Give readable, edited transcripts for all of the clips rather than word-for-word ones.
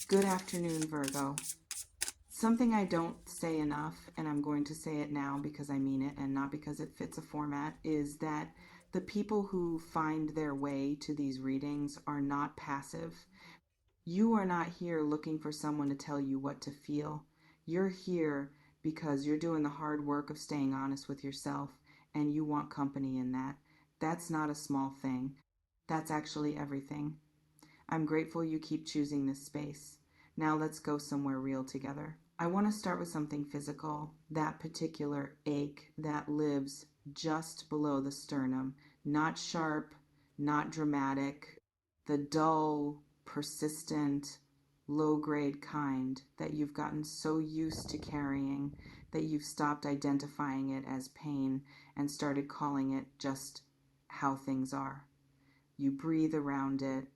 Good afternoon, Virgo. Something I don't say enough, and I'm going to say it now because I mean it and not because it fits a format, is that the people who find their way to these readings are not passive. You are not here looking for someone to tell you what to feel. You're here because you're doing the hard work of staying honest with yourself and you want company in that. That's not a small thing. That's actually everything. I'm grateful you keep choosing this space. Now let's go somewhere real together. I want to start with something physical, that particular ache that lives just below the sternum, not sharp, not dramatic, the dull, persistent, low grade kind that you've gotten so used to carrying that you've stopped identifying it as pain and started calling it just how things are. You breathe around it,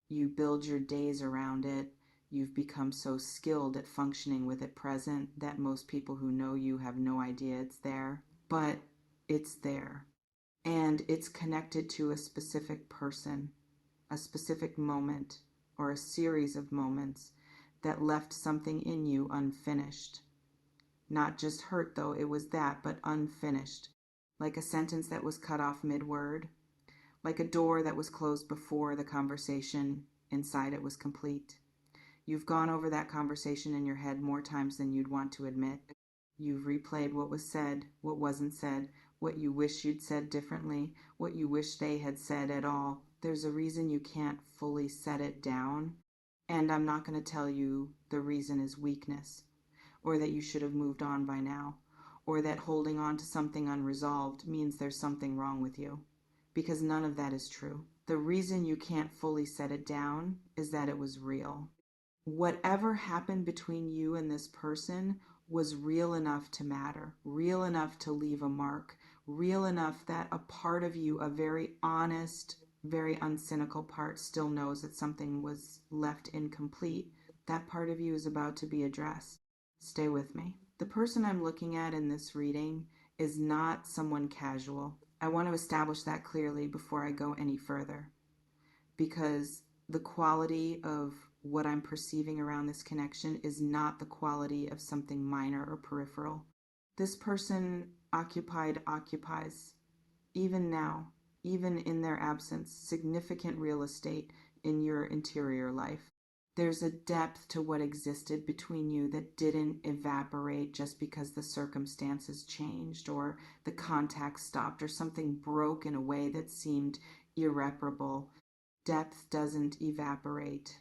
you build your days around it. You've become so skilled at functioning with it present that most people who know you have no idea it's there. But it's there. And it's connected to a specific person, a specific moment, or a series of moments that left something in you unfinished. Not just hurt, though, it was that, but unfinished. Like a sentence that was cut off mid-word, like a door that was closed before the conversation inside it was complete. You've gone over that conversation in your head more times than you'd want to admit. You've replayed what was said, what wasn't said, what you wish you'd said differently, what you wish they had said at all. There's a reason you can't fully set it down, and I'm not going to tell you the reason is weakness, or that you should have moved on by now, or that holding on to something unresolved means there's something wrong with you, because none of that is true. The reason you can't fully set it down is that it was real. Whatever happened between you and this person was real enough to matter, real enough to leave a mark, real enough that a part of you, a very honest, very uncynical part, still knows that something was left incomplete. That part of you is about to be addressed. Stay with me. The person I'm looking at in this reading is not someone casual. I want to establish that clearly before I go any further, because the quality of what I'm perceiving around this connection is not the quality of something minor or peripheral. This person occupies, even now, even in their absence, significant real estate in your interior life. There's a depth to what existed between you that didn't evaporate just because the circumstances changed or the contact stopped or something broke in a way that seemed irreparable. Depth doesn't evaporate.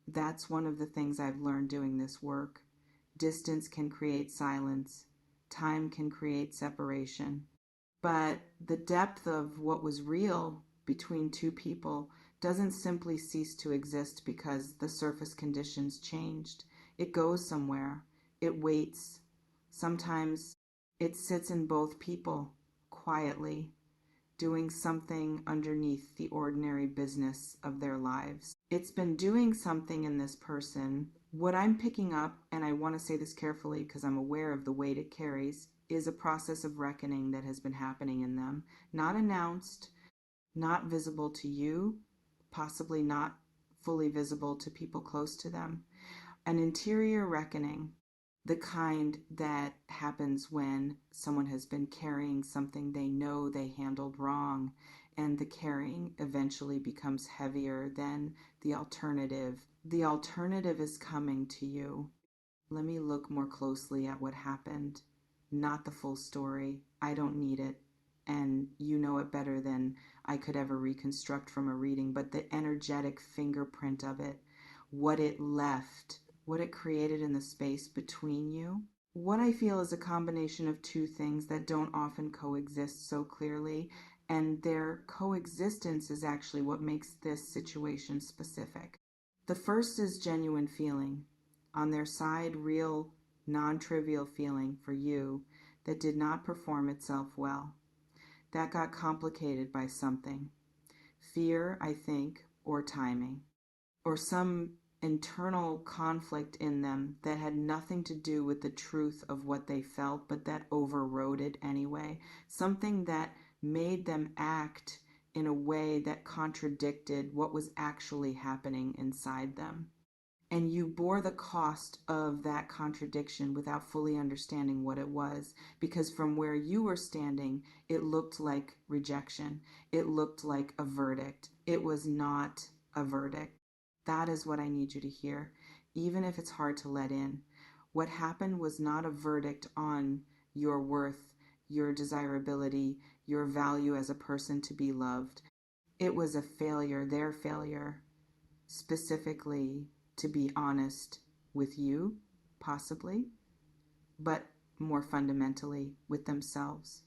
That's one of the things I've learned doing this work. Distance can create silence. Time can create separation. But the depth of what was real between two people doesn't simply cease to exist because the surface conditions changed. It goes somewhere. It waits. Sometimes it sits in both people quietly, doing something underneath the ordinary business of their lives. It's been doing something in this person. What I'm picking up, and I want to say this carefully because I'm aware of the weight it carries, is a process of reckoning that has been happening in them. Not announced, not visible to you, possibly not fully visible to people close to them. An interior reckoning, the kind that happens when someone has been carrying something they know they handled wrong, and the carrying eventually becomes heavier than the alternative. The alternative is coming to you. Let me look more closely at what happened. Not the full story. I don't need it. And you know it better than I could ever reconstruct from a reading, but the energetic fingerprint of it, what it left, what it created in the space between you. What I feel is a combination of two things that don't often coexist so clearly, and their coexistence is actually what makes this situation specific. The first is genuine feeling. On their side, real, non-trivial feeling for you that did not perform itself well. That got complicated by something. Fear, I think, or timing, or some internal conflict in them that had nothing to do with the truth of what they felt, but that overrode it anyway. Something that made them act in a way that contradicted what was actually happening inside them. And you bore the cost of that contradiction without fully understanding what it was. Because from where you were standing, it looked like rejection. It looked like a verdict. It was not a verdict. That is what I need you to hear, even if it's hard to let in. What happened was not a verdict on your worth, your desirability, your value as a person to be loved. It was a failure, their failure, specifically to be honest with you, possibly, but more fundamentally with themselves.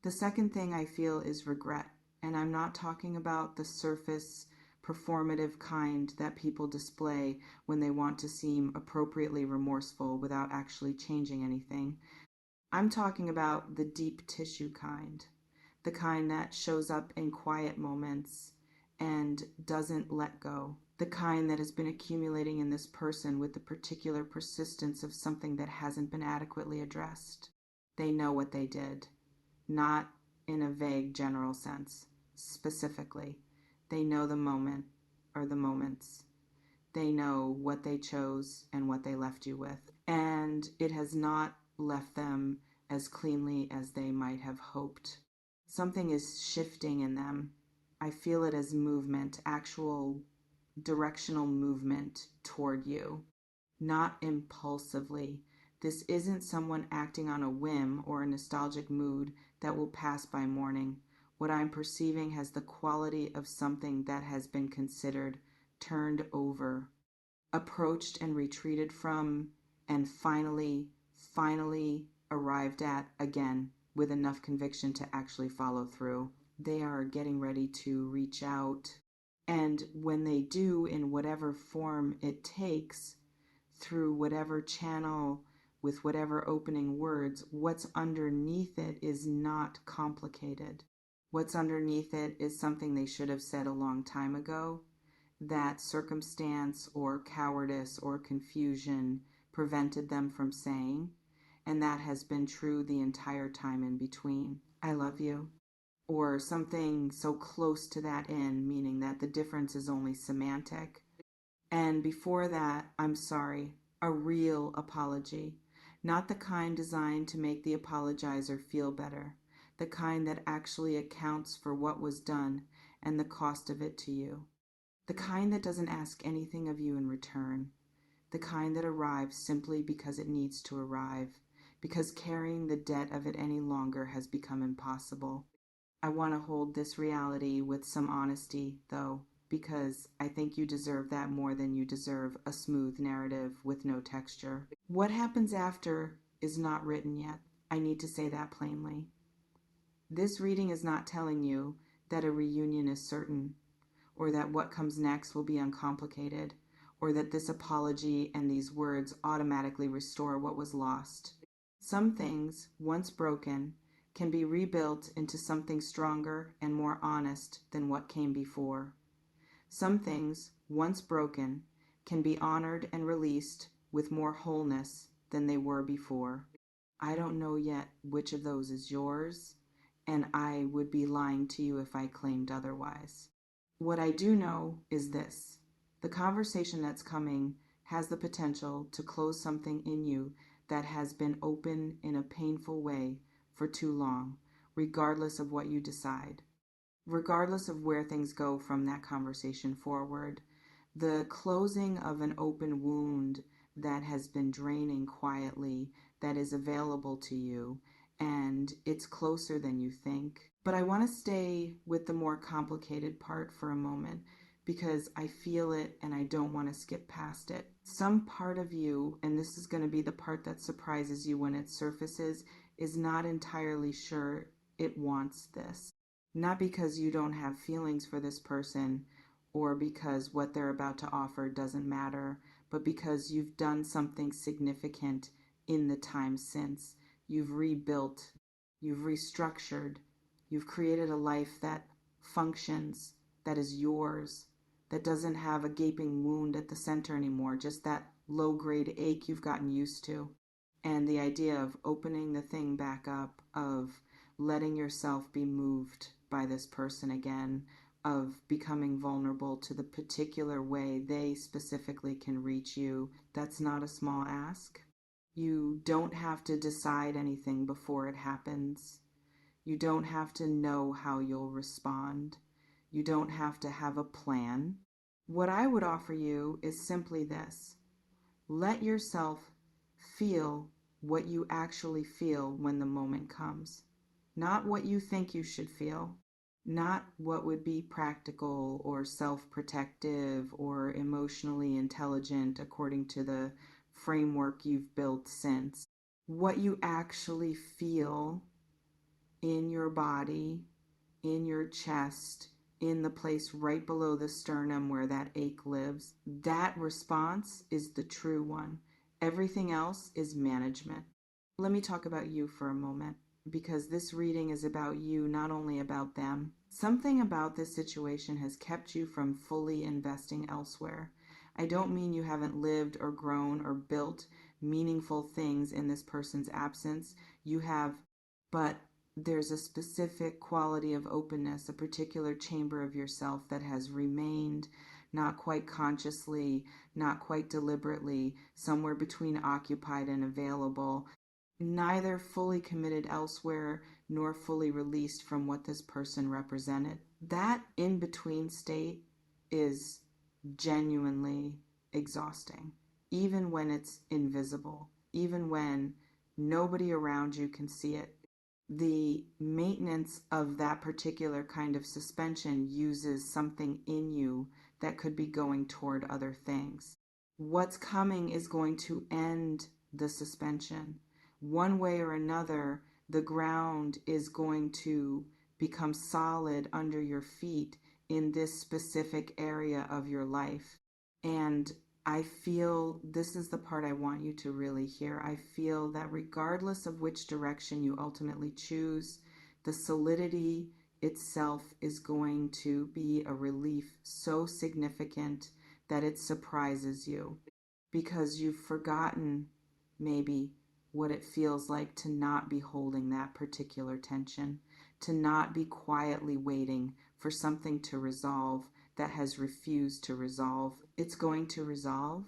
The second thing I feel is regret, and I'm not talking about the surface performative kind that people display when they want to seem appropriately remorseful without actually changing anything. I'm talking about the deep tissue kind, the kind that shows up in quiet moments and doesn't let go, the kind that has been accumulating in this person with the particular persistence of something that hasn't been adequately addressed. They know what they did, not in a vague general sense. Specifically, they know the moment or the moments. They know what they chose and what they left you with. And it has not left them as cleanly as they might have hoped. Something is shifting in them. I feel it as movement, actual directional movement toward you, not impulsively. This isn't someone acting on a whim or a nostalgic mood that will pass by morning. What I'm perceiving has the quality of something that has been considered, turned over, approached and retreated from, and finally arrived at again with enough conviction to actually follow through. They are getting ready to reach out. And when they do, in whatever form it takes, through whatever channel, with whatever opening words, what's underneath it is not complicated. What's underneath it is something they should have said a long time ago, that circumstance or cowardice or confusion prevented them from saying, and that has been true the entire time in between. I love you. Or something so close to that end, meaning that the difference is only semantic. And before that, I'm sorry, a real apology. Not the kind designed to make the apologizer feel better, the kind that actually accounts for what was done and the cost of it to you. The kind that doesn't ask anything of you in return. The kind that arrives simply because it needs to arrive, because carrying the debt of it any longer has become impossible. I want to hold this reality with some honesty, though, because I think you deserve that more than you deserve a smooth narrative with no texture. What happens after is not written yet. I need to say that plainly. This reading is not telling you that a reunion is certain, or that what comes next will be uncomplicated, or that this apology and these words automatically restore what was lost. Some things, once broken, can be rebuilt into something stronger and more honest than what came before. Some things, once broken, can be honored and released with more wholeness than they were before. I don't know yet which of those is yours, and I would be lying to you if I claimed otherwise. What I do know is this: the conversation that's coming has the potential to close something in you that has been open in a painful way for too long, regardless of what you decide, regardless of where things go from that conversation forward. The closing of an open wound that has been draining quietly, that is available to you, and it's closer than you think. But I want to stay with the more complicated part for a moment, because I feel it and I don't want to skip past it. Some part of you, and this is going to be the part that surprises you when it surfaces, is not entirely sure it wants this. Not because you don't have feelings for this person or because what they're about to offer doesn't matter, but because you've done something significant in the time since. You've rebuilt, you've restructured, you've created a life that functions, that is yours, that doesn't have a gaping wound at the center anymore, just that low-grade ache you've gotten used to. And the idea of opening the thing back up, of letting yourself be moved by this person again, of becoming vulnerable to the particular way they specifically can reach you. That's not a small ask. You don't have to decide anything before it happens. You don't have to know how you'll respond. You don't have to have a plan. What I would offer you is simply this: let yourself feel what you actually feel when the moment comes. Not what you think you should feel, not what would be practical or self-protective or emotionally intelligent according to the framework you've built since. What you actually feel in your body, in your chest, in the place right below the sternum where that ache lives. That response is the true one. Everything else is management. Let me talk about you for a moment, because this reading is about you, not only about them. Something about this situation has kept you from fully investing elsewhere. I don't mean you haven't lived or grown or built meaningful things in this person's absence. You have, but there's a specific quality of openness, a particular chamber of yourself that has remained, not quite consciously, not quite deliberately, somewhere between occupied and available, neither fully committed elsewhere nor fully released from what this person represented. That in between state is genuinely exhausting, even when it's invisible, even when nobody around you can see it. The maintenance of that particular kind of suspension uses something in you that could be going toward other things. What's coming is going to end the suspension. One way or another, the ground is going to become solid under your feet in this specific area of your life. And I feel this is the part I want you to really hear. I feel that regardless of which direction you ultimately choose, the solidity itself is going to be a relief so significant that it surprises you, because you've forgotten maybe what it feels like to not be holding that particular tension, to not be quietly waiting for something to resolve that has refused to resolve. It's going to resolve,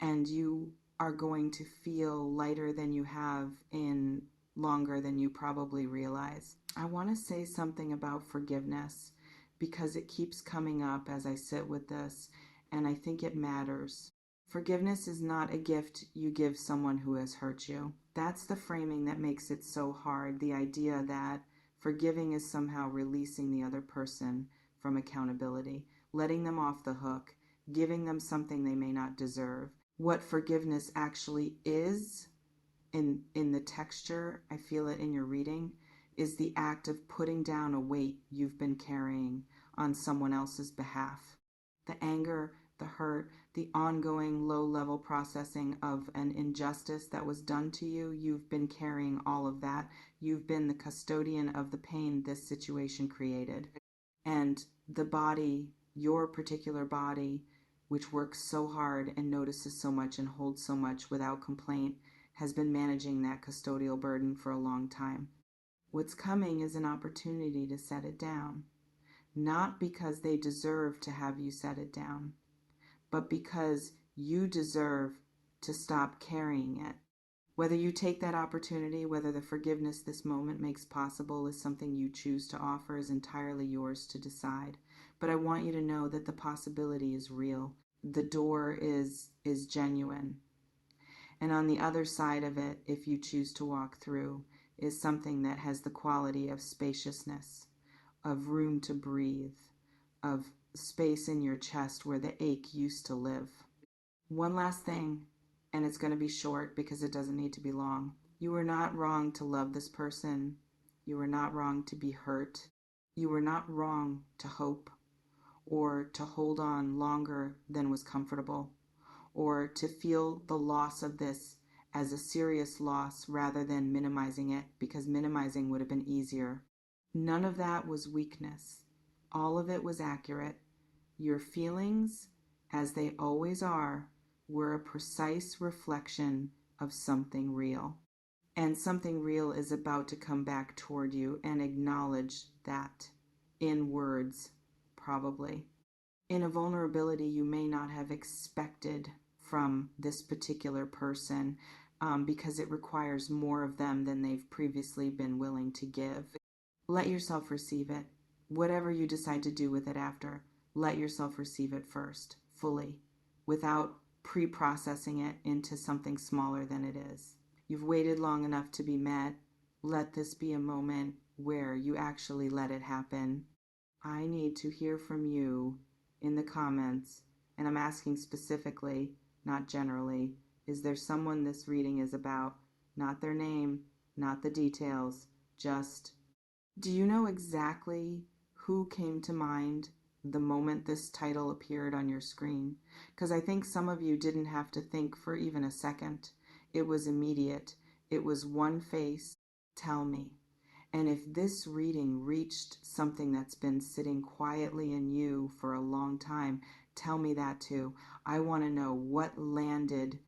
and you are going to feel lighter than you have in longer than you probably realize. I want to say something about forgiveness, because it keeps coming up as I sit with this, and I think it matters. Forgiveness is not a gift you give someone who has hurt you. That's the framing that makes it so hard, the idea that forgiving is somehow releasing the other person from accountability, letting them off the hook, giving them something they may not deserve. What forgiveness actually is, in the texture, I feel it in your reading, is the act of putting down a weight you've been carrying on someone else's behalf. The anger, the hurt, the ongoing low-level processing of an injustice that was done to you, you've been carrying all of that. You've been the custodian of the pain this situation created. And the body, your particular body, which works so hard and notices so much and holds so much without complaint, has been managing that custodial burden for a long time. What's coming is an opportunity to set it down, not because they deserve to have you set it down, but because you deserve to stop carrying it. Whether you take that opportunity, whether the forgiveness this moment makes possible is something you choose to offer, is entirely yours to decide. But I want you to know that the possibility is real. The door is genuine. And on the other side of it, if you choose to walk through, is something that has the quality of spaciousness, of room to breathe, of space in your chest where the ache used to live. One last thing, and it's going to be short because it doesn't need to be long. You were not wrong to love this person. You were not wrong to be hurt. You were not wrong to hope, or to hold on longer than was comfortable, or to feel the loss of this as a serious loss rather than minimizing it, because minimizing would have been easier. None of that was weakness. All of it was accurate. Your feelings, as they always are, were a precise reflection of something real. And something real is about to come back toward you, and acknowledge that in words probably. In a vulnerability you may not have expected from this particular person, because it requires more of them than they've previously been willing to give. Let yourself receive it. Whatever you decide to do with it after, let yourself receive it first, fully, without pre processing it into something smaller than it is. You've waited long enough to be met. Let this be a moment where you actually let it happen. I need to hear from you in the comments, and I'm asking specifically, not generally. Is there someone this reading is about? Not their name, not the details, just, do you know exactly who came to mind the moment this title appeared on your screen? Because I think some of you didn't have to think for even a second. It was immediate. It was one face. Tell me. And if this reading reached something that's been sitting quietly in you for a long time, tell me that too. I want to know what landed